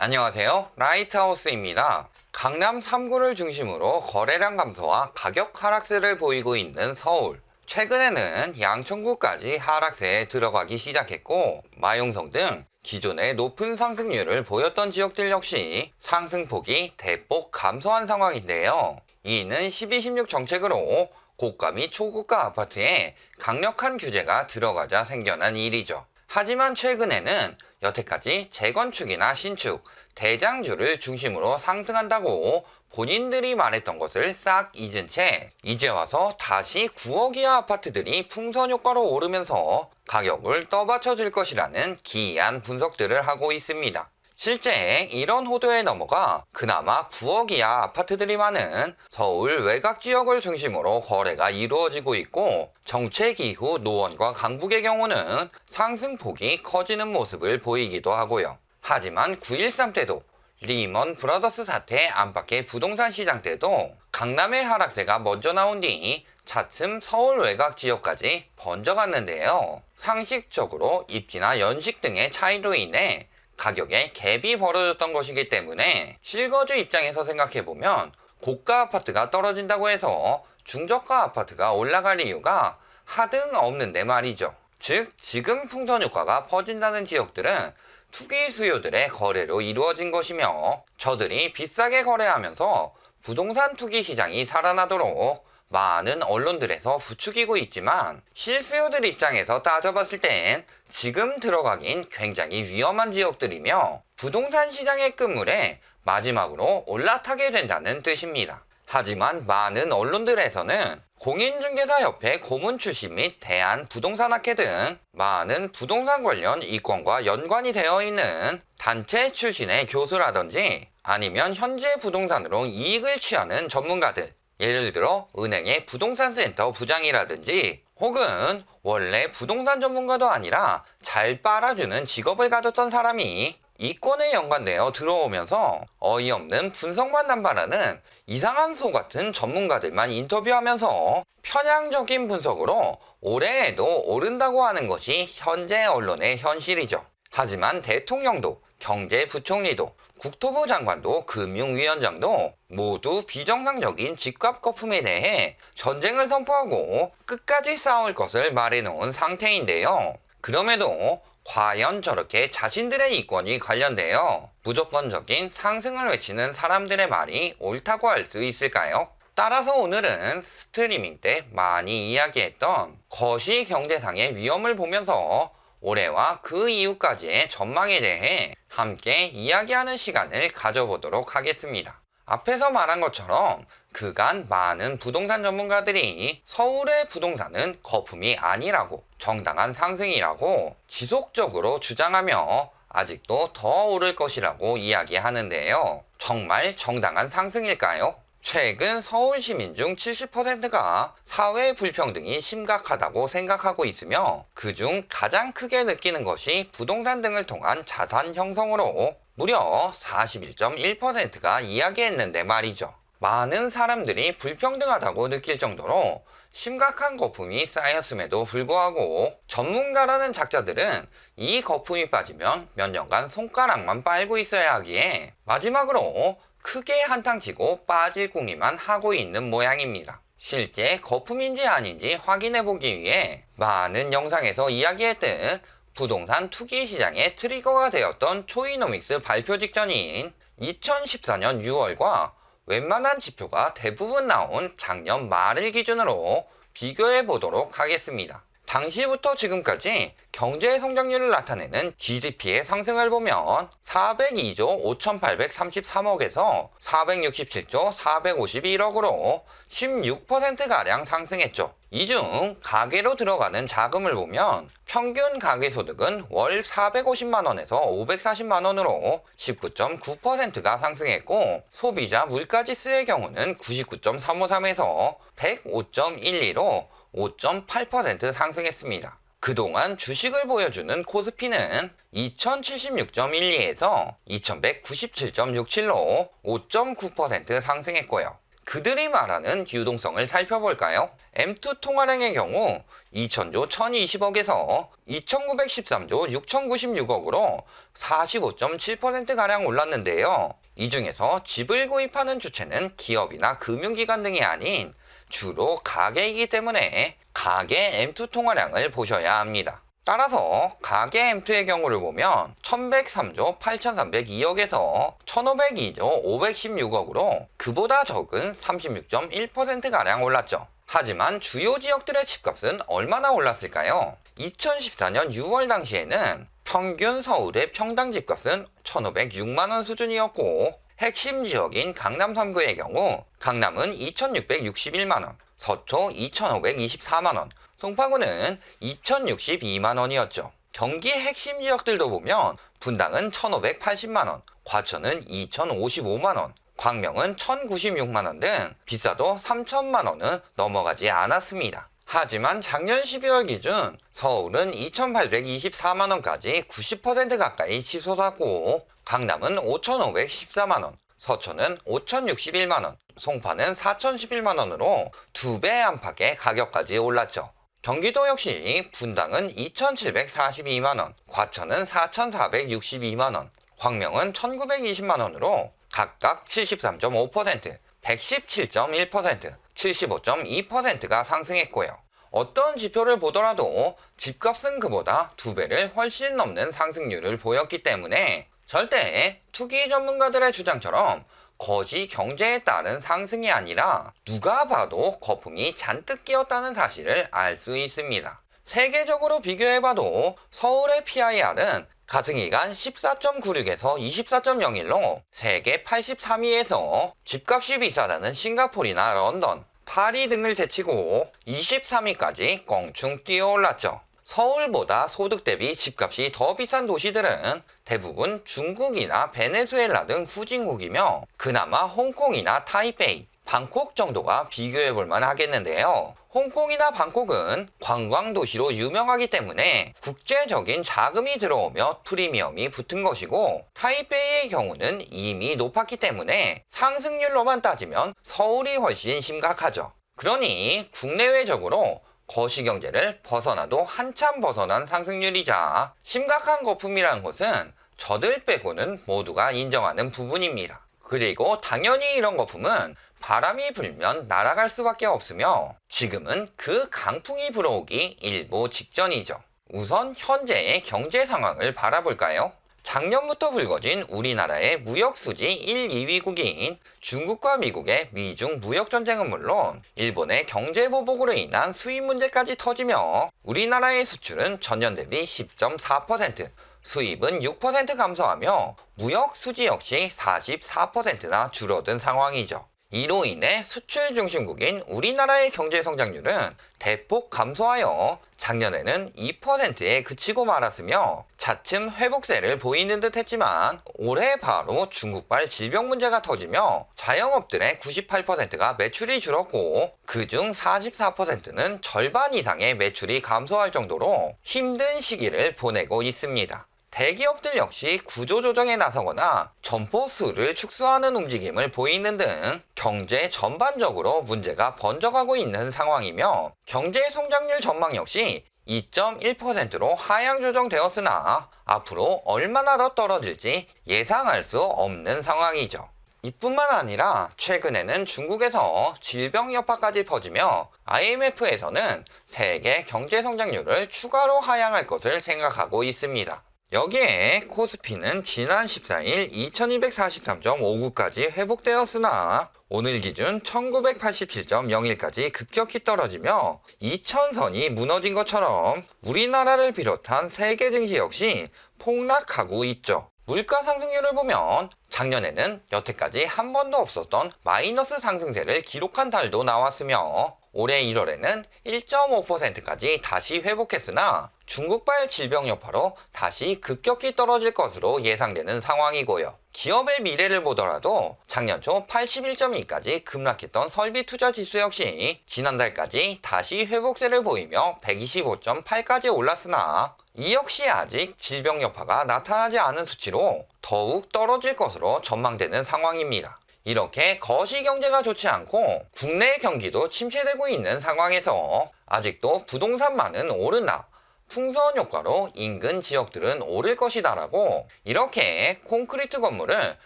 안녕하세요. 라이트하우스입니다. 강남 3구를 중심으로 거래량 감소와 가격 하락세를 보이고 있는 서울. 최근에는 양천구까지 하락세에 들어가기 시작했고, 마용성 등 기존의 높은 상승률을 보였던 지역들 역시 상승폭이 대폭 감소한 상황인데요. 이는 12.16 정책으로 고가 및 초고가 아파트에 강력한 규제가 들어가자 생겨난 일이죠. 하지만 최근에는 여태까지 재건축이나 신축, 대장주를 중심으로 상승한다고 본인들이 말했던 것을 싹 잊은 채 이제 와서 다시 9억 이하 아파트들이 풍선 효과로 오르면서 가격을 떠받쳐줄 것이라는 기이한 분석들을 하고 있습니다. 실제 이런 호도에 넘어가 그나마 9억 이하 아파트들이 많은 서울 외곽 지역을 중심으로 거래가 이루어지고 있고, 정책 이후 노원과 강북의 경우는 상승폭이 커지는 모습을 보이기도 하고요. 하지만 9.13 때도, 리먼 브라더스 사태 안팎의 부동산 시장 때도 강남의 하락세가 먼저 나온 뒤 차츰 서울 외곽 지역까지 번져갔는데요. 상식적으로 입지나 연식 등의 차이로 인해 가격에 갭이 벌어졌던 것이기 때문에 실거주 입장에서 생각해보면 고가 아파트가 떨어진다고 해서 중저가 아파트가 올라갈 이유가 하등 없는데 말이죠. 즉, 지금 풍선 효과가 퍼진다는 지역들은 투기 수요들의 거래로 이루어진 것이며, 저들이 비싸게 거래하면서 부동산 투기 시장이 살아나도록 많은 언론들에서 부추기고 있지만, 실수요들 입장에서 따져봤을 땐 지금 들어가긴 굉장히 위험한 지역들이며 부동산 시장의 끝물에 마지막으로 올라타게 된다는 뜻입니다. 하지만 많은 언론들에서는 공인중개사협회 고문 출신 및 대한부동산학회 등 많은 부동산 관련 이권과 연관이 되어 있는 단체 출신의 교수라든지 아니면 현재 부동산으로 이익을 취하는 전문가들, 예를 들어 은행의 부동산센터 부장이라든지 혹은 원래 부동산 전문가도 아니라 잘 빨아주는 직업을 가졌던 사람이 이권에 연관되어 들어오면서 어이없는 분석만 남발하는 이상한 소 같은 전문가들만 인터뷰하면서 편향적인 분석으로 올해에도 오른다고 하는 것이 현재 언론의 현실이죠. 하지만 대통령도, 경제부총리도, 국토부 장관도, 금융위원장도 모두 비정상적인 집값 거품에 대해 전쟁을 선포하고 끝까지 싸울 것을 말해놓은 상태인데요. 그럼에도 과연 저렇게 자신들의 이권이 관련되어 무조건적인 상승을 외치는 사람들의 말이 옳다고 할 수 있을까요? 따라서 오늘은 스트리밍 때 많이 이야기했던 거시 경제상의 위험을 보면서 올해와 그 이후까지의 전망에 대해 함께 이야기하는 시간을 가져보도록 하겠습니다. 앞에서 말한 것처럼 그간 많은 부동산 전문가들이 서울의 부동산은 거품이 아니라고, 정당한 상승이라고 지속적으로 주장하며 아직도 더 오를 것이라고 이야기하는데요. 정말 정당한 상승일까요? 최근 서울 시민 중 70%가 사회 불평등이 심각하다고 생각하고 있으며, 그중 가장 크게 느끼는 것이 부동산 등을 통한 자산 형성으로 무려 41.1%가 이야기했는데 말이죠. 많은 사람들이 불평등하다고 느낄 정도로 심각한 거품이 쌓였음에도 불구하고 전문가라는 작자들은 이 거품이 빠지면 몇 년간 손가락만 빨고 있어야 하기에 마지막으로 크게 한탕치고 빠질 궁리만 하고 있는 모양입니다. 실제 거품인지 아닌지 확인해보기 위해 많은 영상에서 이야기했듯 부동산 투기 시장의 트리거가 되었던 초이노믹스 발표 직전인 2014년 6월과 웬만한 지표가 대부분 나온 작년 말을 기준으로 비교해 보도록 하겠습니다. 당시부터 지금까지 경제 성장률을 나타내는 GDP의 상승을 보면 402조 5,833억에서 467조 451억으로 16%가량 상승했죠. 이 중 가계로 들어가는 자금을 보면 평균 가계소득은 월 450만원에서 540만원으로 19.9%가 상승했고, 소비자 물가지수의 경우는 99.353에서 105.12로 5.8% 상승했습니다. 그동안 주식을 보여주는 코스피는 2076.12에서 2197.67로 5.9% 상승했고요. 그들이 말하는 유동성을 살펴볼까요? M2 통화량의 경우 2000조 1020억에서 2913조 6096억으로 45.7%가량 올랐는데요. 이 중에서 집을 구입하는 주체는 기업이나 금융기관 등이 아닌 주로 가계이기 때문에 가계 M2 통화량을 보셔야 합니다. 따라서 가계 M2의 경우를 보면 1103조 8302억에서 1502조 516억으로 그보다 적은 36.1%가량 올랐죠. 하지만 주요 지역들의 집값은 얼마나 올랐을까요? 2014년 6월 당시에는 평균 서울의 평당 집값은 1,506만원 수준이었고 핵심 지역인 강남 3구의 경우 강남은 2,661만원, 서초 2,524만원, 송파구는 2,062만원이었죠. 경기 핵심 지역들도 보면 분당은 1,580만원, 과천은 2,055만원, 광명은 1,096만원 등 비싸도 3,000만원은 넘어가지 않았습니다. 하지만 작년 12월 기준 서울은 2,824만원까지 90% 가까이 치솟았고 강남은 5,514만원, 서초는 5,061만원, 송파는 4,011만원으로 2배 안팎의 가격까지 올랐죠. 경기도 역시 분당은 2,742만원, 과천은 4,462만원, 광명은 1,920만원으로 각각 73.5%, 117.1%, 75.2%가 상승했고요. 어떤 지표를 보더라도 집값은 그보다 2배를 훨씬 넘는 상승률을 보였기 때문에 절대 투기 전문가들의 주장처럼 거지 경제에 따른 상승이 아니라 누가 봐도 거품이 잔뜩 끼었다는 사실을 알 수 있습니다. 세계적으로 비교해봐도 서울의 PIR은 가승기간 14.96에서 24.01로 세계 83위에서 집값이 비싸다는 싱가포르나 런던, 파리 등을 제치고 23위까지 껑충 뛰어올랐죠. 서울보다 소득 대비 집값이 더 비싼 도시들은 대부분 중국이나 베네수엘라 등 후진국이며 그나마 홍콩이나 타이베이, 방콕 정도가 비교해볼 만 하겠는데요. 홍콩이나 방콕은 관광도시로 유명하기 때문에 국제적인 자금이 들어오며 프리미엄이 붙은 것이고 타이베이의 경우는 이미 높았기 때문에 상승률로만 따지면 서울이 훨씬 심각하죠. 그러니 국내외적으로 거시경제를 벗어나도 한참 벗어난 상승률이자 심각한 거품이라는 것은 저들 빼고는 모두가 인정하는 부분입니다. 그리고 당연히 이런 거품은 바람이 불면 날아갈 수밖에 없으며 지금은 그 강풍이 불어오기 일보 직전이죠. 우선 현재의 경제 상황을 바라볼까요? 작년부터 불거진 우리나라의 무역수지 1, 2위국인 중국과 미국의 미중 무역전쟁은 물론 일본의 경제보복으로 인한 수입 문제까지 터지며 우리나라의 수출은 전년 대비 10.4%, 수입은 6% 감소하며 무역 수지 역시 44%나 줄어든 상황이죠. 이로 인해 수출 중심국인 우리나라의 경제 성장률은 대폭 감소하여 작년에는 2%에 그치고 말았으며 차츰 회복세를 보이는 듯 했지만 올해 바로 중국발 질병 문제가 터지며 자영업들의 98%가 매출이 줄었고 그중 44%는 절반 이상의 매출이 감소할 정도로 힘든 시기를 보내고 있습니다. 대기업들 역시 구조조정에 나서거나 점포 수를 축소하는 움직임을 보이는 등 경제 전반적으로 문제가 번져가고 있는 상황이며 경제 성장률 전망 역시 2.1%로 하향 조정되었으나 앞으로 얼마나 더 떨어질지 예상할 수 없는 상황이죠. 이뿐만 아니라 최근에는 중국에서 질병 여파까지 퍼지며 IMF에서는 세계 경제 성장률을 추가로 하향할 것을 생각하고 있습니다. 여기에 코스피는 지난 14일 2243.59까지 회복되었으나 오늘 기준 1987.01까지 급격히 떨어지며 2000선이 무너진 것처럼 우리나라를 비롯한 세계 증시 역시 폭락하고 있죠. 물가 상승률을 보면 작년에는 여태까지 한 번도 없었던 마이너스 상승세를 기록한 달도 나왔으며 올해 1월에는 1.5%까지 다시 회복했으나 중국발 질병 여파로 다시 급격히 떨어질 것으로 예상되는 상황이고요. 기업의 미래를 보더라도 작년 초 81.2까지 급락했던 설비 투자 지수 역시 지난달까지 다시 회복세를 보이며 125.8까지 올랐으나 이 역시 아직 질병 여파가 나타나지 않은 수치로 더욱 떨어질 것으로 전망되는 상황입니다. 이렇게 거시 경제가 좋지 않고 국내 경기도 침체되고 있는 상황에서 아직도 부동산만은 오른다. 풍선 효과로 인근 지역들은 오를 것이다라고 이렇게 콘크리트 건물을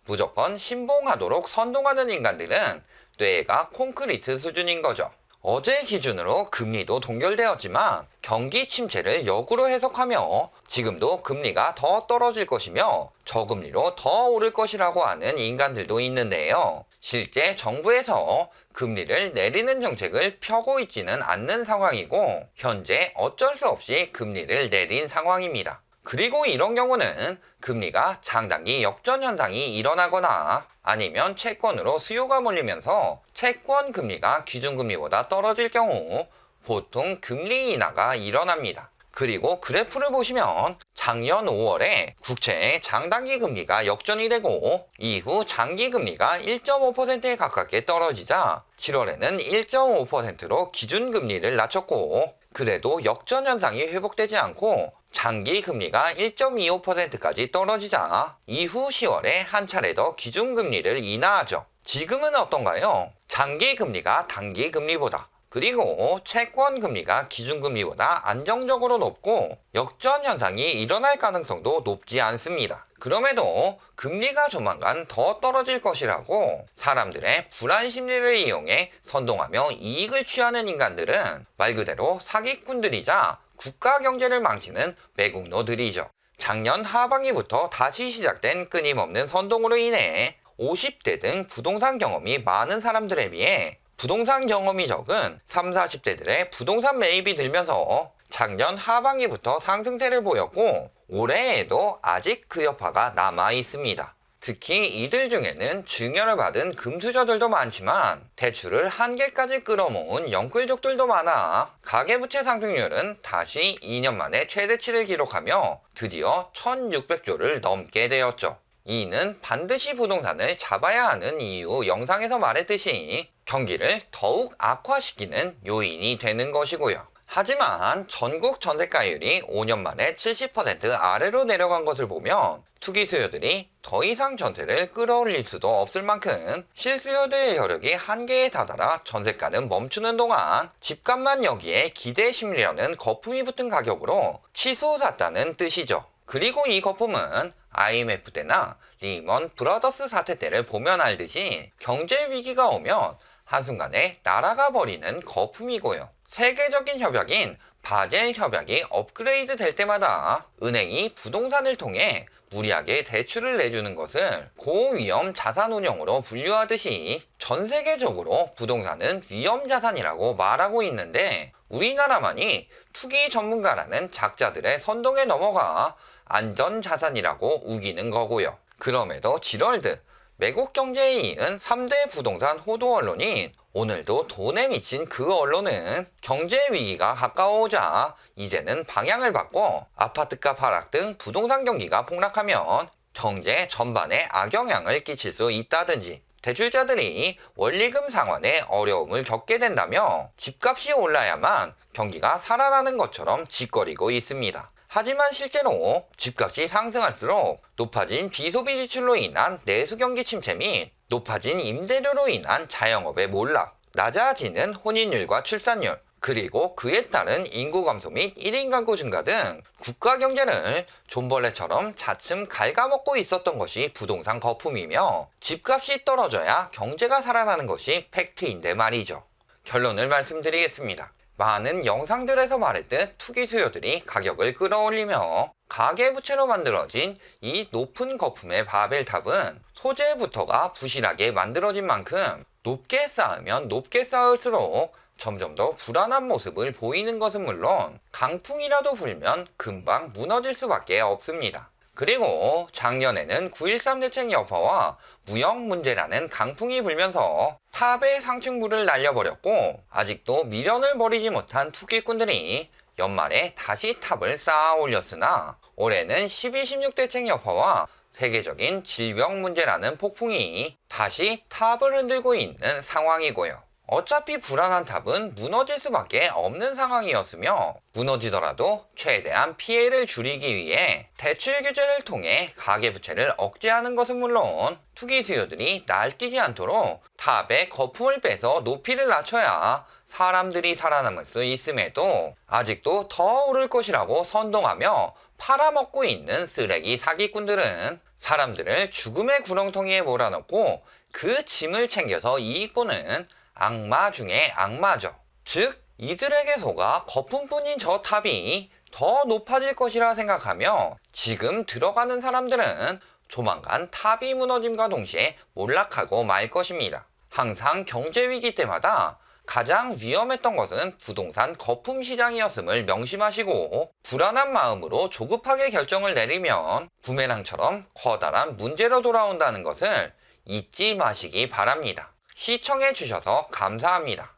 무조건 신봉하도록 선동하는 인간들은 뇌가 콘크리트 수준인 거죠. 어제 기준으로 금리도 동결되었지만 경기 침체를 역으로 해석하며 지금도 금리가 더 떨어질 것이며 저금리로 더 오를 것이라고 하는 인간들도 있는데요. 실제 정부에서 금리를 내리는 정책을 펴고 있지는 않는 상황이고 현재 어쩔 수 없이 금리를 내린 상황입니다. 그리고 이런 경우는 금리가 장단기 역전 현상이 일어나거나 아니면 채권으로 수요가 몰리면서 채권 금리가 기준금리보다 떨어질 경우 보통 금리 인하가 일어납니다. 그리고 그래프를 보시면 작년 5월에 국채의 장단기 금리가 역전이 되고 이후 장기 금리가 1.5%에 가깝게 떨어지자 7월에는 1.5%로 기준금리를 낮췄고 그래도 역전 현상이 회복되지 않고 장기 금리가 1.25%까지 떨어지자 이후 10월에 한 차례 더 기준금리를 인하하죠. 지금은 어떤가요? 장기 금리가 단기 금리보다 그리고 채권 금리가 기준금리보다 안정적으로 높고 역전 현상이 일어날 가능성도 높지 않습니다. 그럼에도 금리가 조만간 더 떨어질 것이라고 사람들의 불안 심리를 이용해 선동하며 이익을 취하는 인간들은 말 그대로 사기꾼들이자 국가 경제를 망치는 매국노들이죠. 작년 하반기부터 다시 시작된 끊임없는 선동으로 인해 50대 등 부동산 경험이 많은 사람들에 비해 부동산 경험이 적은 30, 40대들의 부동산 매입이 들면서 작년 하반기부터 상승세를 보였고 올해에도 아직 그 여파가 남아 있습니다. 특히 이들 중에는 증여를 받은 금수저들도 많지만 대출을 한계까지 끌어모은 영끌족들도 많아 가계부채 상승률은 다시 2년 만에 최대치를 기록하며 드디어 1600조를 넘게 되었죠. 이는 반드시 부동산을 잡아야 하는 이유 영상에서 말했듯이 경기를 더욱 악화시키는 요인이 되는 것이고요. 하지만 전국 전세가율이 5년 만에 70% 아래로 내려간 것을 보면 투기 수요들이 더 이상 전세를 끌어올릴 수도 없을 만큼 실수요들의 여력이 한계에 다다라 전세가는 멈추는 동안 집값만 여기에 기대 심리라는 거품이 붙은 가격으로 치솟았다는 뜻이죠. 그리고 이 거품은 IMF 때나 리먼 브라더스 사태 때를 보면 알듯이 경제 위기가 오면 한순간에 날아가 버리는 거품이고요. 세계적인 협약인 바젤 협약이 업그레이드 될 때마다 은행이 부동산을 통해 무리하게 대출을 내주는 것을 고위험 자산 운용으로 분류하듯이 전 세계적으로 부동산은 위험 자산이라고 말하고 있는데 우리나라만이 투기 전문가라는 작자들의 선동에 넘어가 안전 자산이라고 우기는 거고요. 그럼에도 지럴드, 매국 경제에 이은 3대 부동산 호도 언론인 오늘도 돈에 미친 그 언론은 경제 위기가 가까워오자 이제는 방향을 바꿔 아파트값 하락 등 부동산 경기가 폭락하면 경제 전반에 악영향을 끼칠 수 있다든지 대출자들이 원리금 상환에 어려움을 겪게 된다며 집값이 올라야만 경기가 살아나는 것처럼 짓거리고 있습니다. 하지만 실제로 집값이 상승할수록 높아진 비소비 지출로 인한 내수 경기 침체 및 높아진 임대료로 인한 자영업의 몰락, 낮아지는 혼인율과 출산율, 그리고 그에 따른 인구 감소 및 1인 가구 증가 등 국가 경제를 존벌레처럼 차츰 갉아먹고 있었던 것이 부동산 거품이며 집값이 떨어져야 경제가 살아나는 것이 팩트인데 말이죠. 결론을 말씀드리겠습니다. 많은 영상들에서 말했듯 투기 수요들이 가격을 끌어올리며 가계부채로 만들어진 이 높은 거품의 바벨탑은 소재부터가 부실하게 만들어진 만큼 높게 쌓으면 높게 쌓을수록 점점 더 불안한 모습을 보이는 것은 물론 강풍이라도 불면 금방 무너질 수밖에 없습니다. 그리고 작년에는 9.13 대책 여파와 무역 문제라는 강풍이 불면서 탑의 상층부를 날려버렸고 아직도 미련을 버리지 못한 투기꾼들이 연말에 다시 탑을 쌓아 올렸으나 올해는 12.16 대책 여파와 세계적인 질병 문제라는 폭풍이 다시 탑을 흔들고 있는 상황이고요. 어차피 불안한 탑은 무너질 수밖에 없는 상황이었으며 무너지더라도 최대한 피해를 줄이기 위해 대출 규제를 통해 가계부채를 억제하는 것은 물론 투기 수요들이 날뛰지 않도록 탑에 거품을 빼서 높이를 낮춰야 사람들이 살아남을 수 있음에도 아직도 더 오를 것이라고 선동하며 팔아먹고 있는 쓰레기 사기꾼들은 사람들을 죽음의 구렁텅이에 몰아넣고 그 짐을 챙겨서 이익 보는 악마 중에 악마죠. 즉 이들에게 속아 거품뿐인 저 탑이 더 높아질 것이라 생각하며 지금 들어가는 사람들은 조만간 탑이 무너짐과 동시에 몰락하고 말 것입니다. 항상 경제 위기 때마다 가장 위험했던 것은 부동산 거품 시장이었음을 명심하시고 불안한 마음으로 조급하게 결정을 내리면 부메랑처럼 커다란 문제로 돌아온다는 것을 잊지 마시기 바랍니다. 시청해 주셔서 감사합니다.